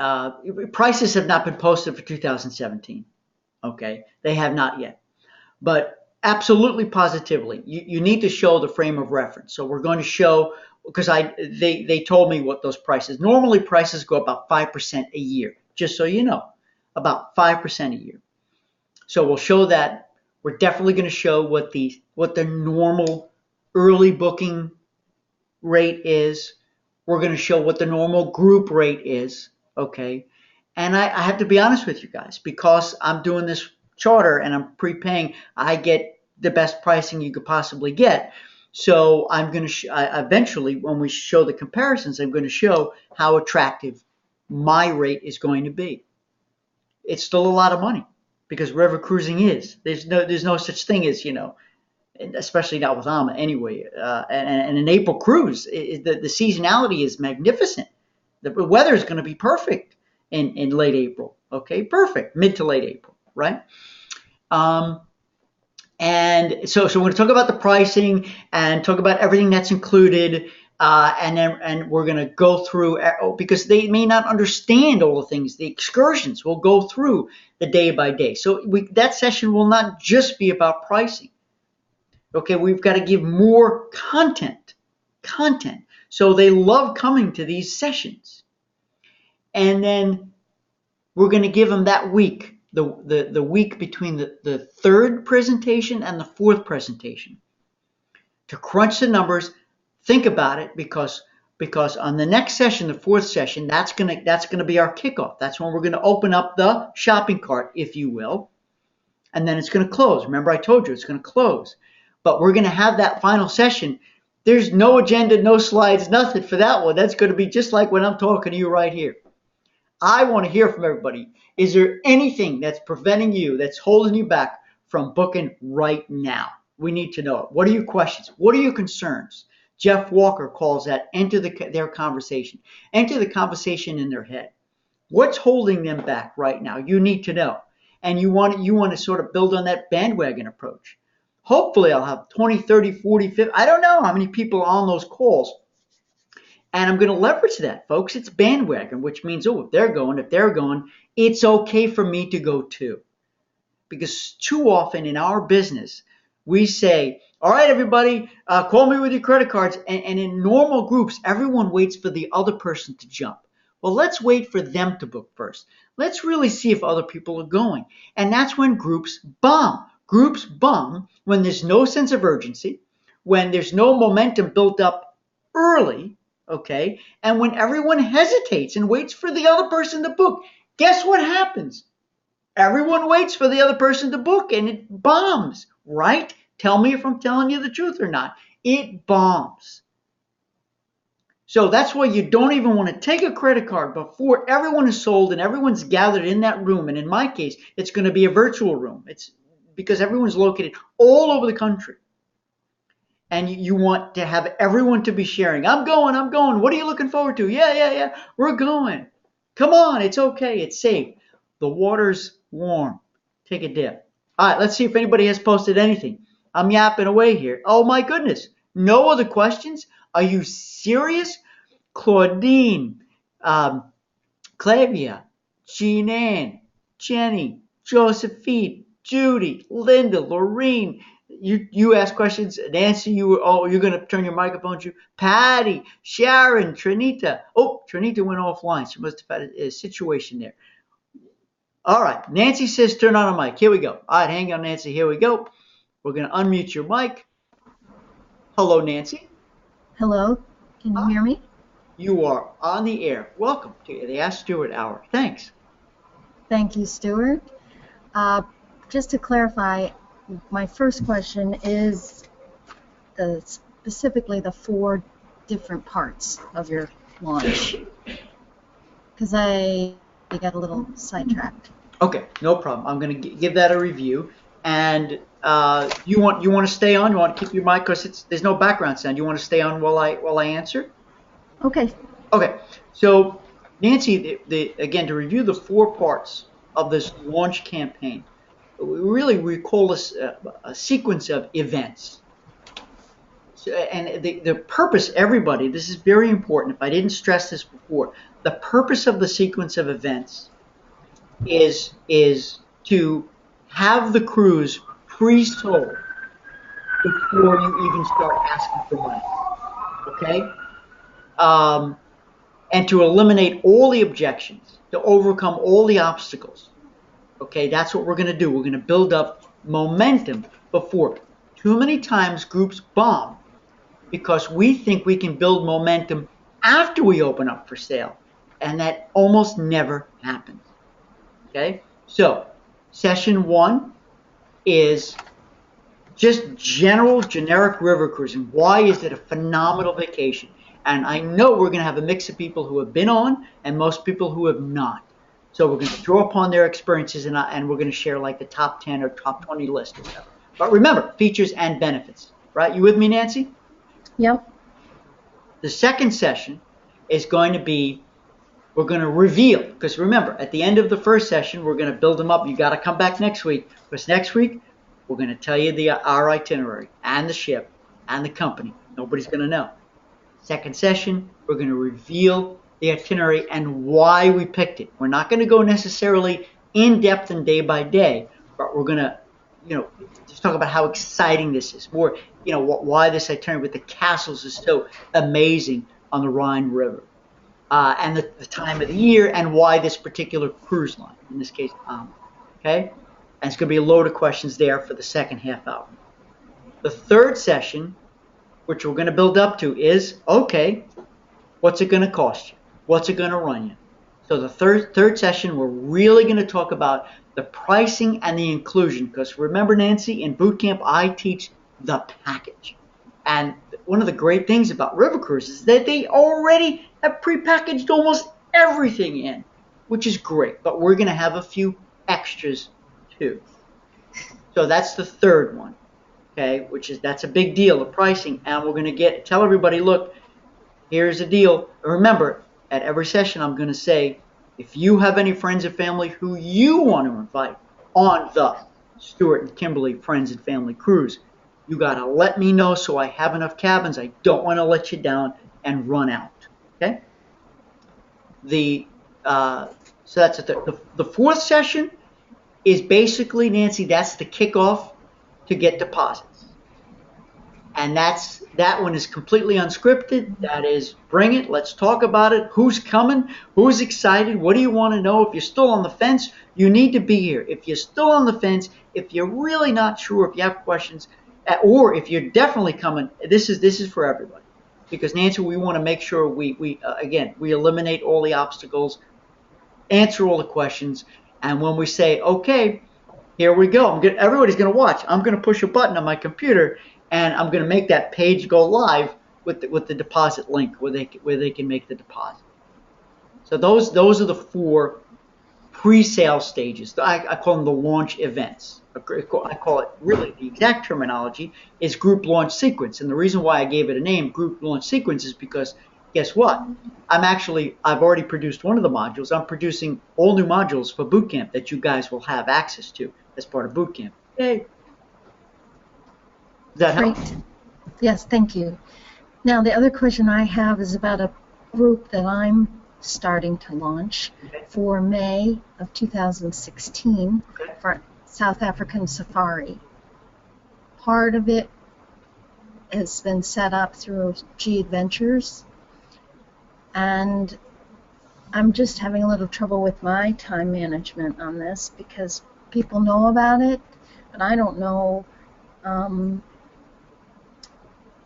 prices have not been posted for 2017. Okay, they have not yet. But absolutely positively, you need to show the frame of reference. So we're going to show, because they told me what those prices. Normally prices go about 5% a year, just so you know, about 5% a year. So we'll show that. We're definitely going to show what the normal early booking rate is. We're going to show what the normal group rate is. Okay. And I have to be honest with you guys, because I'm doing this charter and I'm prepaying, I get the best pricing you could possibly get. So I'm going to eventually, when we show the comparisons, I'm going to show how attractive my rate is going to be. It's still a lot of money because river cruising is. There's no such thing as, especially not with AMA anyway. And an April cruise, the seasonality is magnificent. The weather is going to be perfect in late April. Okay, perfect. Mid to late April, right? And so we're going to talk about the pricing and talk about everything that's included. And we're going to go through, because they may not understand all the things. The excursions will go through the day by day. So that session will not just be about pricing. Okay, we've got to give more content. So they love coming to these sessions. And then we're going to give them that week, the week between the third presentation and the fourth presentation, to crunch the numbers. Think about it, because on the next session, the fourth session, that's gonna be our kickoff. That's when we're going to open up the shopping cart, if you will. and then it's going to close. Remember, I told you it's going to close. But we're going to have that final session. There's no agenda, no slides, nothing for that one. That's going to be just like when I'm talking to you right here. I want to hear from everybody. Is there anything that's preventing you, that's holding you back from booking right now? We need to know it. What are your questions? What are your concerns? Jeff Walker calls that enter their conversation. Enter the conversation in their head. What's holding them back right now? You need to know. And you want to sort of build on that bandwagon approach. Hopefully I'll have 20, 30, 40, 50. I don't know how many people are on those calls. And I'm going to leverage that, folks. It's bandwagon, which means, if they're going, it's okay for me to go too. Because too often in our business, we say, all right, everybody, call me with your credit cards. And in normal groups, everyone waits for the other person to jump. Well, let's wait for them to book first. Let's really see if other people are going. And that's when groups bomb. Groups bomb when there's no sense of urgency, when there's no momentum built up early, okay, and when everyone hesitates and waits for the other person to book. Guess what happens? Everyone waits for the other person to book and it bombs, right? Tell me if I'm telling you the truth or not. It bombs. So that's why you don't even want to take a credit card before everyone is sold and everyone's gathered in that room. And in my case, it's going to be a virtual room. It's because everyone's located all over the country. And you want to have everyone to be sharing. I'm going. What are you looking forward to? Yeah. We're going. Come on. It's okay. It's safe. The water's warm. Take a dip. All right. Let's see if anybody has posted anything. I'm yapping away here. Oh, my goodness. No other questions? Are you serious? Claudine, Clavia, Jean Ann, Jenny, Josephine, Judy, Linda, Lorene. You ask questions. Nancy, you're going to turn your microphone to. Patty, Sharon, Trinita. Oh, Trinita went offline. She must have had a situation there. All right. Nancy says turn on a mic. Here we go. All right, hang on, Nancy. Here we go. We're going to unmute your mic. Hello, Nancy. Hello. Can you hear me? You are on the air. Welcome to the Ask Stewart Hour. Thanks. Thank you, Stuart. Just to clarify, my first question is specifically the 4 different parts of your launch, because I got a little sidetracked. Okay, no problem. I'm going to give that a review. And you want to stay on? You want to keep your mic because there's no background sound. You want to stay on while I answer? Okay. Okay. So Nancy, again, to review the 4 parts of this launch campaign, we call this a sequence of events. So, and the purpose, everybody, this is very important. If I didn't stress this before, the purpose of the sequence of events is to have the cruise pre-sold before you even start asking for money. Okay? And to eliminate all the objections, to overcome all the obstacles. Okay, that's what we're going to do. We're going to build up momentum before. Too many times groups bomb because we think we can build momentum after we open up for sale. And that almost never happens. Okay, so session 1 is just generic river cruising. Why is it a phenomenal vacation? And I know we're going to have a mix of people who have been on and most people who have not. So we're going to draw upon their experiences and we're going to share like the top 10 or top 20 list or whatever. But remember, features and benefits. Right? You with me, Nancy? Yep. The second session is going to be, we're going to reveal, because remember, at the end of the first session, we're going to build them up. You got to come back next week, because next week, we're going to tell you our itinerary and the ship and the company. Nobody's going to know. Second session, we're going to reveal the itinerary and why we picked it. We're not going to go necessarily in depth and day by day, but we're going to, just talk about how exciting this is. More, why this itinerary with the castles is so amazing on the Rhine River. And the time of the year and why this particular cruise line, in this case, okay? And it's going to be a load of questions there for the second half hour. The third session, which we're going to build up to, is, okay, what's it going to cost you? What's it going to run you? So the third session, we're really going to talk about the pricing and the inclusion. Because remember, Nancy, in boot camp, I teach the package. And one of the great things about River Cruise is that they already have prepackaged almost everything in, which is great. But we're going to have a few extras too. So that's the third one, okay? That's a big deal, the pricing. And we're going to tell everybody, look, here's the deal. Remember, at every session, I'm going to say, if you have any friends and family who you want to invite on the Stuart and Kimberly Friends and Family Cruise, you got to let me know so I have enough cabins. I don't want to let you down and run out, okay? So that's the fourth session is basically, Nancy, that's the kickoff to get deposits. And that one is completely unscripted. That is, bring it, let's talk about it. Who's coming? Who's excited? What do you want to know? If you're still on the fence, you need to be here. If you're still on the fence, if you're really not sure, if you have questions, or if you're definitely coming, this is for everybody. Because, Nancy, we want to make sure we eliminate all the obstacles, answer all the questions, and when we say, okay, here we go, everybody's going to watch. I'm going to push a button on my computer, and I'm going to make that page go live with the deposit link where they can make the deposit. So those are the 4 pre-sale stages. I call them the launch events. I call it, really, the exact terminology is group launch sequence. And the reason why I gave it a name, group launch sequence, is because guess what? I've already produced one of the modules. I'm producing all new modules for boot camp that you guys will have access to as part of boot camp. Yay. Does that help? Great. Yes, thank you. Now, the other question I have is about a group that I'm starting to launch for May of 2016 for South African Safari. Part of it has been set up through G Adventures, and I'm just having a little trouble with my time management on this because people know about it, but I don't know.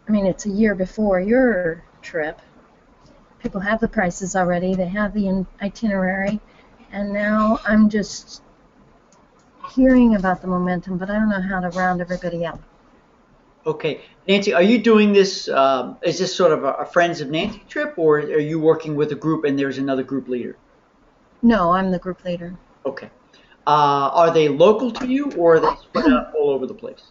It's a year before your trip. People have the prices already. They have the itinerary. And now I'm just hearing about the momentum, but I don't know how to round everybody up. Okay. Nancy, are you doing this, is this sort of a Friends of Nancy trip, or are you working with a group and there's another group leader? No, I'm the group leader. Okay. Are they local to you, or are they spread out all over the place?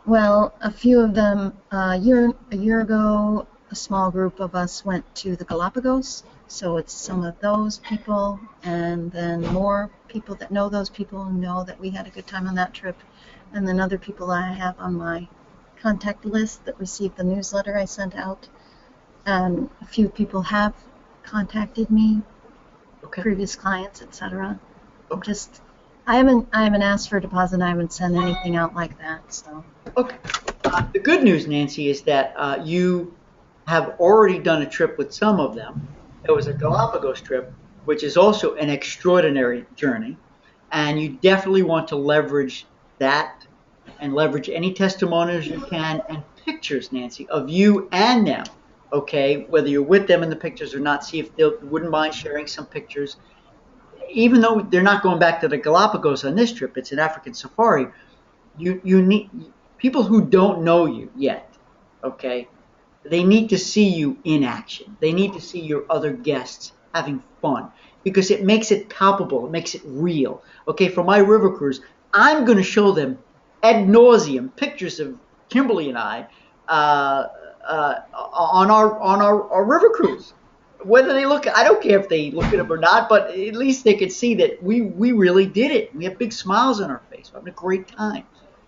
Well, a few of them, a year ago, a small group of us went to the Galapagos, so it's some of those people, and then more people that know those people know that we had a good time on that trip, and then other people I have on my contact list that received the newsletter I sent out. A few people have contacted me, previous clients, etc. I haven't asked for a deposit. And I haven't sent anything out like that. So. Okay. The good news, Nancy, is that you have already done a trip with some of them. It was a Galapagos trip, which is also an extraordinary journey, and you definitely want to leverage that and leverage any testimonials you can and pictures, Nancy, of you and them. Okay, whether you're with them in the pictures or not, see if they wouldn't mind sharing some pictures. Even though they're not going back to the Galapagos on this trip, it's an African safari. You need people who don't know you yet. Okay, they need to see you in action. They need to see your other guests having fun because it makes it palpable. It makes it real. Okay, for my river cruise, I'm going to show them ad nauseum pictures of Kimberly and I on our river cruise. Whether they look, I don't care if they look at them or not, but at least they could see that we really did it. We have big smiles on our face. We're having a great time.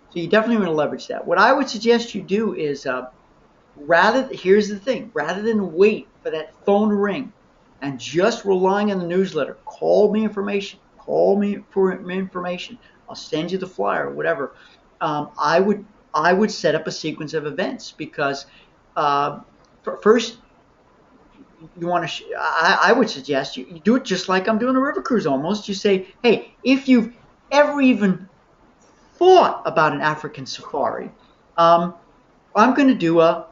So you definitely want to leverage that. What I would suggest you do is, here's the thing, rather than wait for that phone to ring and just relying on the newsletter, call me information. Call me for information. I'll send you the flyer or whatever. I would set up a sequence of events because first, you want to. I would suggest you do it just like I'm doing a river cruise almost. You say, hey, if you've ever even thought about an African safari, I'm going to do a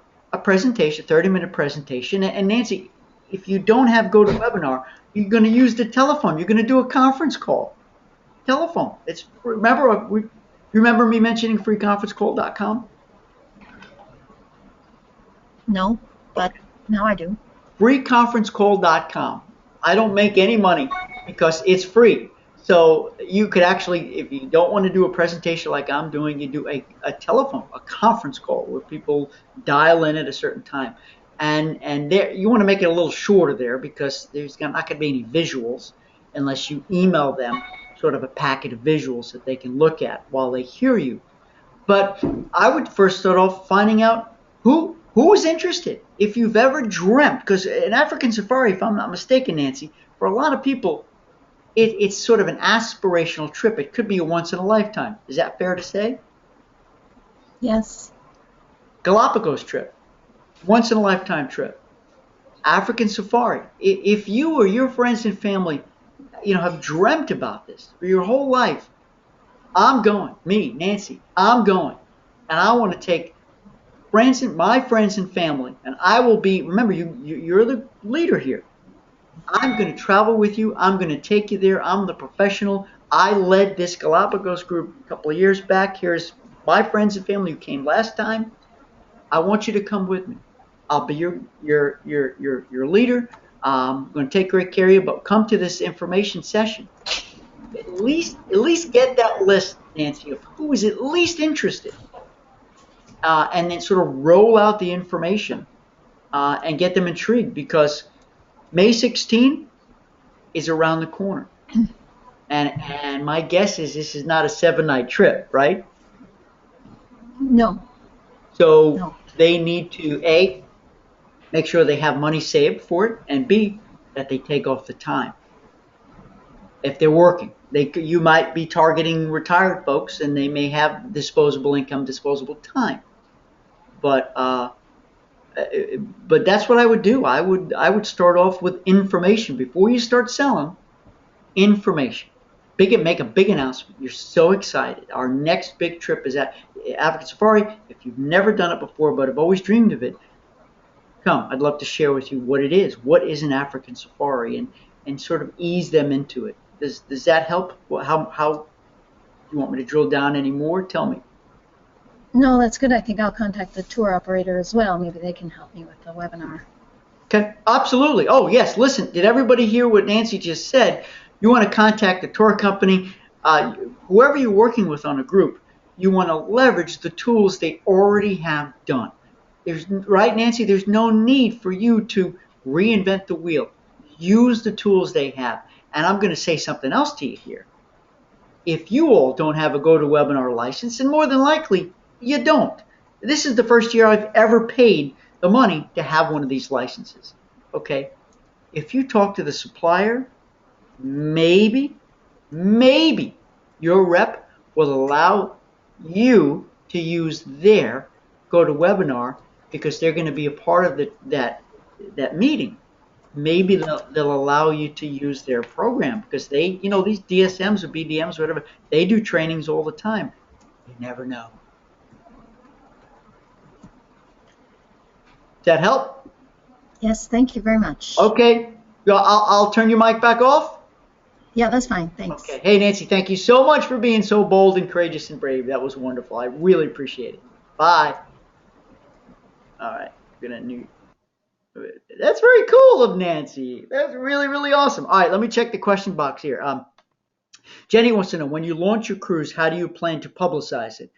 presentation, 30-minute presentation. And Nancy, if you don't have GoToWebinar, you're going to use the telephone. You're going to do a conference call. Telephone. Remember me mentioning freeconferencecall.com? No, but now I do. Freeconferencecall.com. I don't make any money because it's free. So you could actually, if you don't want to do a presentation like I'm doing, you do a telephone, a conference call where people dial in at a certain time. And there, you want to make it a little shorter there because there's not going to be any visuals unless you email them sort of a packet of visuals that they can look at while they hear you. But I would first start off finding out who is interested. If you've ever dreamt, because an African safari, if I'm not mistaken, Nancy, for a lot of people, it's sort of an aspirational trip. It could be a once in a lifetime. Is that fair to say? Yes. Galapagos trip, once in a lifetime trip. African safari. If you or your friends and family, have dreamt about this for your whole life, I'm going. Me, Nancy, I'm going, and I want to take my friends and family, and I will be. Remember, you're the leader here. I'm going to travel with you. I'm going to take you there. I'm the professional. I led this Galapagos group a couple of years back. Here's my friends and family who came last time. I want you to come with me. I'll be your leader. I'm going to take great care of you, but come to this information session. At least get that list, Nancy, of who is at least interested, and then sort of roll out the information and get them intrigued, because May 16 is around the corner, and my guess is this is not a 7-night trip, right? No. So No. they need to A, make sure they have money saved for it, and B, that they take off the time. If they're working, you might be targeting retired folks, and they may have disposable income, disposable time. But that's what I would do. I would start off with information before you start selling. Information. Make a big announcement. You're so excited. Our next big trip is at African Safari. If you've never done it before but have always dreamed of it, come. I'd love to share with you what it is. What is an African Safari, and sort of ease them into it. Does that help? How you want me to drill down any more? Tell me. No, that's good. I think I'll contact the tour operator as well. Maybe they can help me with the webinar. Okay, absolutely. Oh, yes. Listen, did everybody hear what Nancy just said? You want to contact the tour company, whoever you're working with on a group. You want to leverage the tools they already have done. Right, Nancy? There's no need for you to reinvent the wheel. Use the tools they have. And I'm going to say something else to you here. If you all don't have a GoToWebinar license, and more than likely you don't. This is the first year I've ever paid the money to have one of these licenses. Okay? If you talk to the supplier, maybe your rep will allow you to use their GoToWebinar because they're going to be a part of that meeting. Maybe they'll allow you to use their program because they, these DSMs or BDMs or whatever, they do trainings all the time. You never know. Does that help? Yes, thank you very much. Okay. I'll turn your mic back off. Yeah, that's fine. Thanks. Okay. Hey, Nancy, thank you so much for being so bold and courageous and brave. That was wonderful. I really appreciate it. Bye. All right. That's very cool of Nancy. That's really, really awesome. All right, let me check the question box here. Jenny wants to know, when you launch your cruise, how do you plan to publicize it?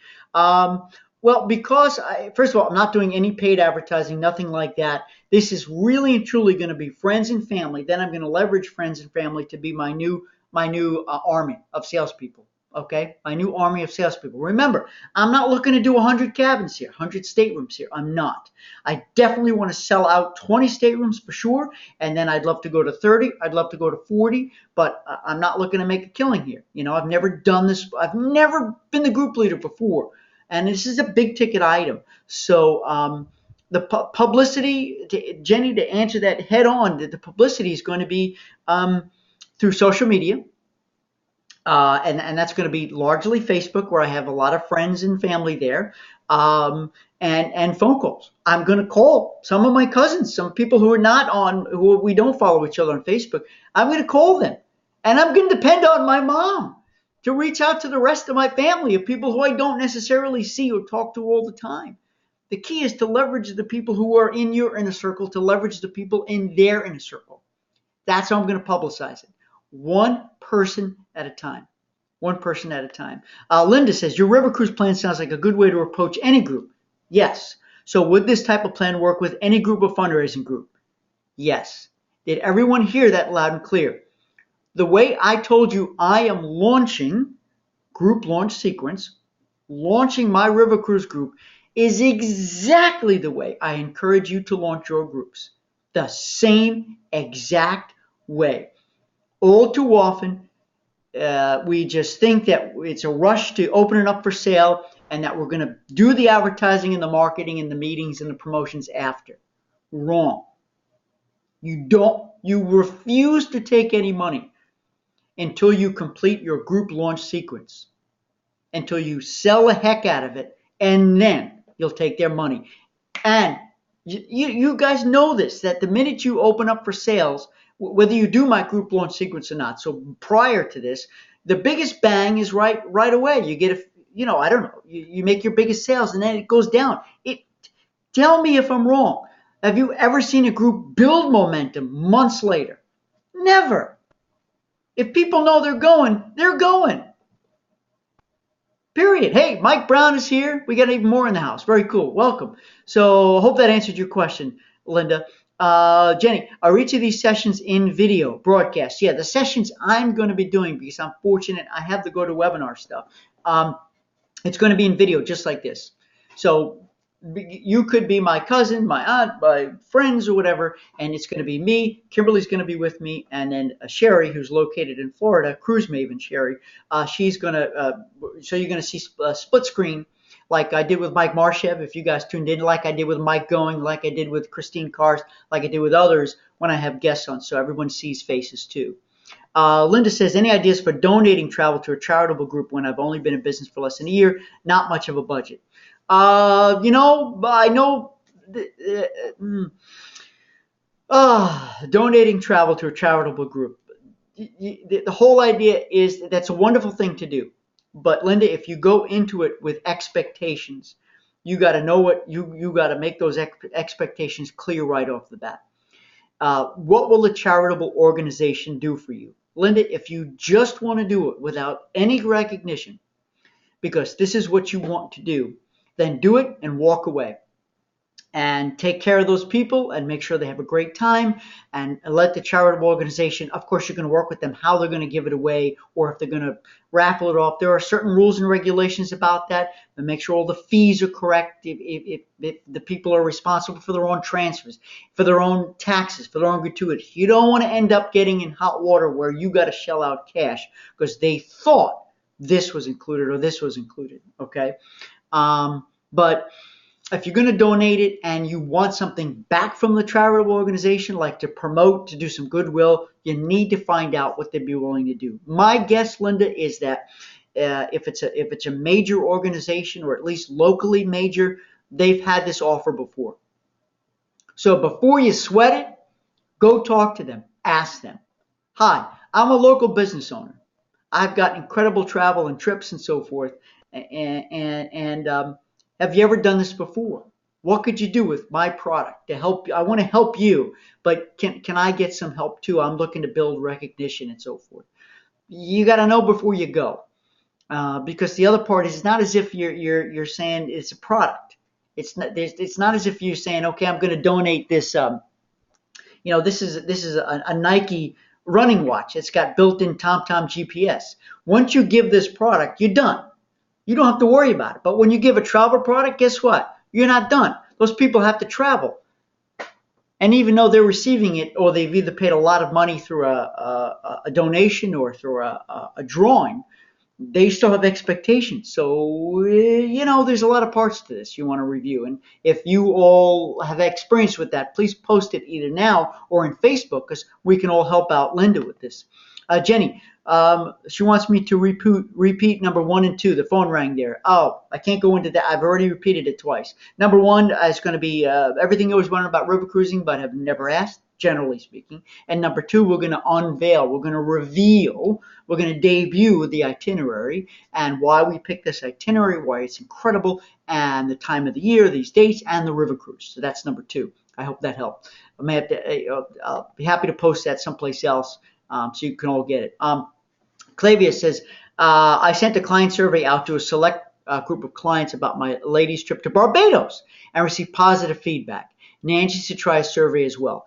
Well, because first of all, I'm not doing any paid advertising, nothing like that. This is really and truly going to be friends and family. Then I'm going to leverage friends and family to be my new army of salespeople. Okay, my new army of salespeople. Remember, I'm not looking to do 100 cabins here, 100 staterooms here. I'm not. I definitely want to sell out 20 staterooms for sure, and then I'd love to go to 30. I'd love to go to 40, but I'm not looking to make a killing here. I've never done this. I've never been the group leader before, and this is a big ticket item. So the publicity, Jenny, to answer that head on, the publicity is going to be through social media. And that's going to be largely Facebook, where I have a lot of friends and family there. and phone calls. I'm going to call some of my cousins, some people who are not on, who we don't follow each other on Facebook. I'm going to call them, and I'm going to depend on my mom to reach out to the rest of my family of people who I don't necessarily see or talk to all the time. The key is to leverage the people who are in your inner circle, to leverage the people in their inner circle. That's how I'm going to publicize it. One person at a time. One person at a time. Linda says, your river cruise plan sounds like a good way to approach any group. Yes. So would this type of plan work with any group or fundraising group? Yes. Did everyone hear that loud and clear? The way I told you I am launching group launch sequence, launching my river cruise group, is exactly the way I encourage you to launch your groups. The same exact way. All too often, we just think that it's a rush to open it up for sale and that we're going to do the advertising and the marketing and the meetings and the promotions after. Wrong. You refuse to take any money until you complete your group launch sequence, until you sell the heck out of it, and then you'll take their money. And you guys know this, that the minute you open up for sales, whether you do my group launch sequence or not, so prior to this, the biggest bang is right away. You get I don't know, you make your biggest sales and then it goes down. Tell me if I'm wrong. Have you ever seen a group build momentum months later? Never. If people know they're going, they're going. Period. Hey, Mike Brown is here. We got even more in the house. Very cool. Welcome. So I hope that answered your question, Linda. Jenny, are each of these sessions in video broadcast? Yeah, the sessions I'm going to be doing, because I'm fortunate I have the GoToWebinar stuff. It's going to be in video just like this. So you could be my cousin, my aunt, my friends, or whatever, and it's going to be me. Kimberly's going to be with me, and then Sherry, who's located in Florida, Cruise Maven Sherry. She's going to. So you're going to see split screen, like I did with Mike Marshev. If you guys tuned in, like I did with Mike Going, like I did with Christine Kars, like I did with others when I have guests on, so everyone sees faces too. Linda says, any ideas for donating travel to a charitable group when I've only been in business for less than a year? Not much of a budget. I know donating travel to a charitable group. The whole idea is that's a wonderful thing to do. But Linda, if you go into it with expectations, you got to know what you got to make those expectations clear right off the bat. What will a charitable organization do for you? Linda, if you just want to do it without any recognition, because this is what you want to do, then do it and walk away. And take care of those people and make sure they have a great time, and let the charitable organization, of course, you're going to work with them how they're going to give it away or if they're going to raffle it off. There are certain rules and regulations about that, and make sure all the fees are correct. If the people are responsible for their own transfers, for their own taxes, for their own gratuity. You don't want to end up getting in hot water where you got to shell out cash because they thought this was included or this was included, okay? But if you're going to donate it and you want something back from the charitable organization, like to promote, to do some goodwill, you need to find out what they'd be willing to do. My guess, Linda, is that if it's a major organization, or at least locally major, they've had this offer before. So before you sweat it, go talk to them. Ask them. Hi, I'm a local business owner. I've got incredible travel and trips and so forth. And have you ever done this before? What could you do with my product to help you? I want to help you, but can I get some help too? I'm looking to build recognition and so forth. You got to know before you go, because the other part is, it's not as if you're saying it's a product. It's not as if you're saying, okay, I'm going to donate this. This is a Nike running watch. It's got built-in TomTom GPS. Once you give this product, you're done. You don't have to worry about it. But when you give a travel product, guess what? You're not done. Those people have to travel. And even though they're receiving it, or they've either paid a lot of money through a donation or through a drawing, they still have expectations. So, there's a lot of parts to this you want to review. And if you all have experience with that, please post it either now or in Facebook, because we can all help out Linda with this. Jenny, She wants me to repeat number 1 and 2. The phone rang there. Oh, I can't go into that. I've already repeated it twice. Number 1 is going to be everything you always wanted about river cruising, but have never asked, generally speaking. And number 2, we're going to unveil, we're going to reveal, we're going to debut the itinerary and why we picked this itinerary, why it's incredible, and the time of the year, these dates, and the river cruise. So that's number 2. I hope that helped. I may have to. I'll be happy to post that someplace else so you can all get it. Clavia says, I sent a client survey out to a select group of clients about my ladies' trip to Barbados and received positive feedback. Nancy should try a survey as well.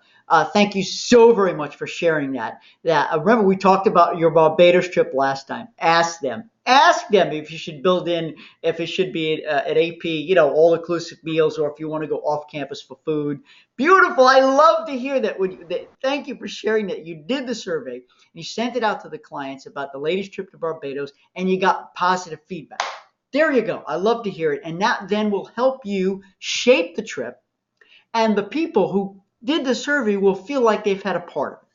Thank you so very much for sharing that. Remember, we talked about your Barbados trip last time. Ask them if you should build in, if it should be at AP, all-inclusive meals, or if you want to go off campus for food. Beautiful. I love to hear that. Thank you for sharing that. You did the survey, and you sent it out to the clients about the latest trip to Barbados, and you got positive feedback. There you go. I love to hear it. And that then will help you shape the trip, and the people who did the survey will feel like they've had a part of it,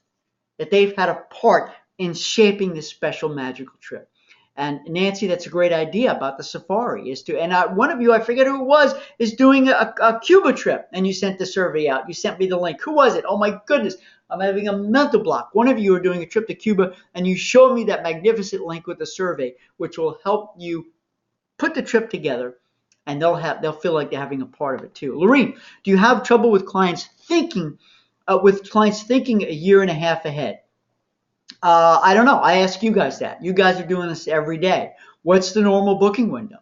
that they've had a part in shaping this special magical trip. And Nancy, that's a great idea about the safari and one of you, I forget who it was, is doing a Cuba trip, and you sent the survey out. You sent me the link. Who was it? Oh my goodness. I'm having a mental block. One of you are doing a trip to Cuba, and you showed me that magnificent link with the survey, which will help you put the trip together, and they'll feel like they're having a part of it too. Lorene, do you have trouble with clients thinking a year and a half ahead? I don't know. I ask you guys that. You guys are doing this every day. What's the normal booking window?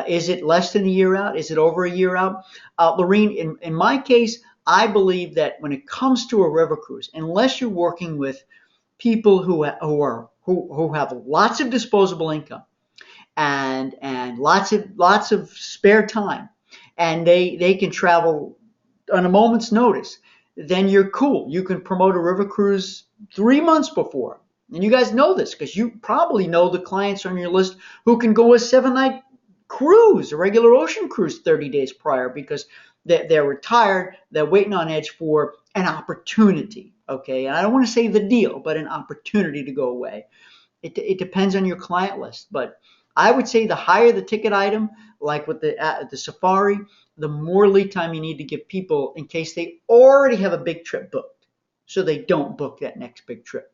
Is it less than a year out? Is it over a year out? Lorene, in my case, I believe that when it comes to a river cruise, unless you're working with people who have lots of disposable income and lots of spare time, and they can travel on a moment's notice, then you're cool. You can promote a river cruise 3 months before. And you guys know this because you probably know the clients on your list who can go a 7-night cruise, a regular ocean cruise 30 days prior because they're retired. They're waiting on edge for an opportunity. Okay. And I don't want to say the deal, but an opportunity to go away. It depends on your client list, but I would say the higher the ticket item, like with the safari, the more lead time you need to give people in case they already have a big trip booked, so they don't book that next big trip.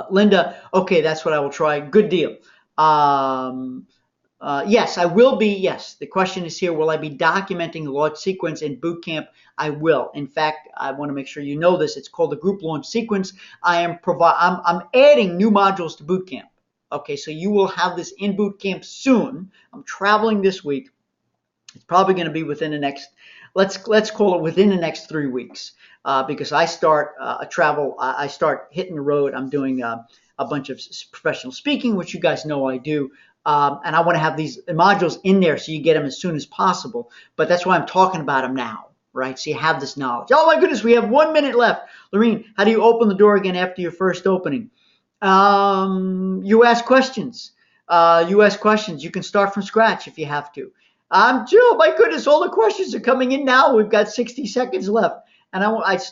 Linda, okay, that's what I will try. Good deal. Yes, I will be. Yes, the question is here, will I be documenting the launch sequence in boot camp? I will. In fact, I want to make sure you know this. It's called the group launch sequence. I'm adding new modules to boot camp. Okay, so you will have this in boot camp soon. I'm traveling this week. It's probably going to be within the next, let's call it within the next 3 weeks, because I start I start hitting the road. I'm doing a bunch of professional speaking, which you guys know I do. And I want to have these modules in there so you get them as soon as possible. But that's why I'm talking about them now, right? So you have this knowledge. Oh my goodness, we have 1 minute left. Lorene, how do you open the door again after your first opening? You ask questions. You can start from scratch if you have to. Jill, my goodness, all the questions are coming in now. We've got 60 seconds left. And if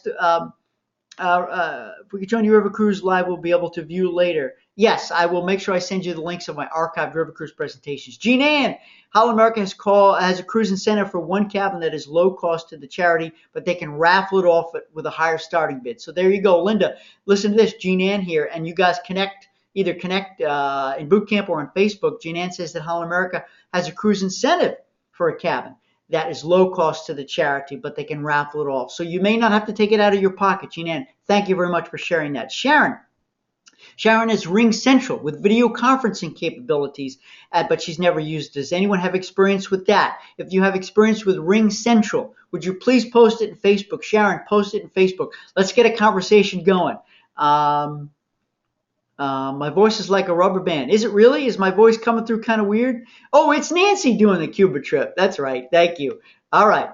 we could join your River Cruise Live, we'll be able to view later. Yes, I will make sure I send you the links of my archived River Cruise presentations. Jean Ann, Holland America has a cruise incentive for one cabin that is low cost to the charity, but they can raffle it off with a higher starting bid. So there you go. Linda, listen to this. Jean Ann here, and you guys either connect in boot camp or on Facebook. Jean Ann says that Holland America has a cruise incentive for a cabin that is low cost to the charity, but they can raffle it off. So you may not have to take it out of your pocket. Jean Ann, thank you very much for sharing that. Sharon is Ring Central with video conferencing capabilities, but she's never used it. Does anyone have experience with that? If you have experience with Ring Central, would you please post it in Facebook? Sharon, post it in Facebook. Let's get a conversation going. My voice is like a rubber band. Is it really? Is my voice coming through kind of weird? Oh, it's Nancy doing the Cuba trip. That's right. Thank you. All right.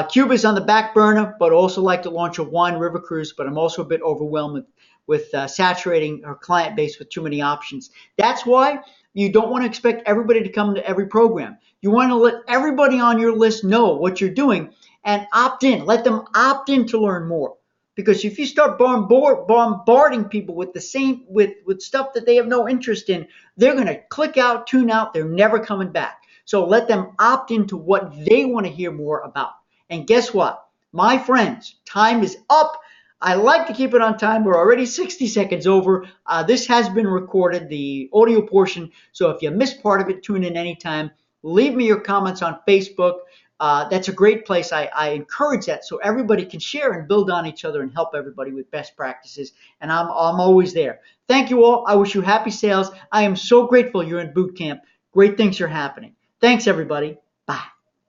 Cuba's on the back burner, but also like to launch a wine river cruise, but I'm also a bit overwhelmed with saturating our client base with too many options. That's why you don't want to expect everybody to come to every program. You want to let everybody on your list know what you're doing and opt in. Let them opt in to learn more. Because if you start bombarding people with the same with stuff that they have no interest in, they're going to click out, tune out, they're never coming back. So let them opt into what they want to hear more about. And guess what? My friends, time is up. I like to keep it on time. We're already 60 seconds over. This has been recorded, the audio portion. So if you missed part of it, tune in anytime. Leave me your comments on Facebook. That's a great place. I encourage that so everybody can share and build on each other and help everybody with best practices. And I'm always there. Thank you all. I wish you happy sales. I am so grateful you're in boot camp. Great things are happening. Thanks, everybody. Bye.